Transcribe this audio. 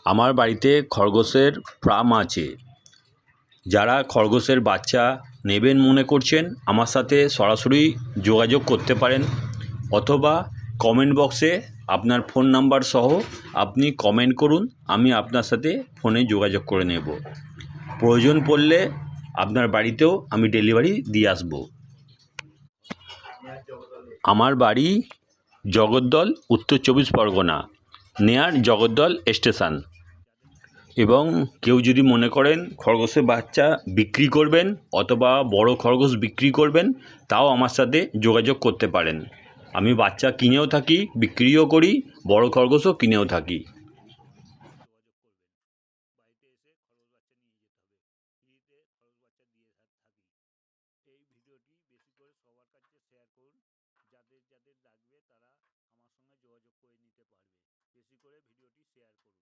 আমার বাড়িতে খরগোশের ফার্ম আছে। যারা খরগোশের বাচ্চা নেবেন মনে করছেন আমার সাথে সরাসরি যোগাযোগ করতে পারেন, অথবা কমেন্ট বক্সে আপনার ফোন নাম্বার সহ আপনি কমেন্ট করুন, আমি আপনার সাথে ফোনে যোগাযোগ করে নেব। প্রয়োজন পড়লে আপনার বাড়িতেও আমি ডেলিভারি দিয়ে আসব। আমার বাড়ি জগদ্দল, উত্তর 24 পরগনা, নিয়ার জগদ্দল স্টেশন। এবং কেউ যদি মনে করেন খরগোশের বাচ্চা বিক্রি করবেন অথবা বড় খরগোশ বিক্রি করবেন, তাও আমার সাথে যোগাযোগ করতে পারেন। আমি বাচ্চা কিনেও থাকি, বিক্রিও করি, বড় খরগোশও কিনেও থাকি। এই ভিডিওটি বেশি করে সবার কাছে শেয়ার করুন, যাদের যাদের লাগবে তারা আমার সঙ্গে যোগাযোগ করে নিতে পারবে। বেশি করে ভিডিওটি শেয়ার করুন।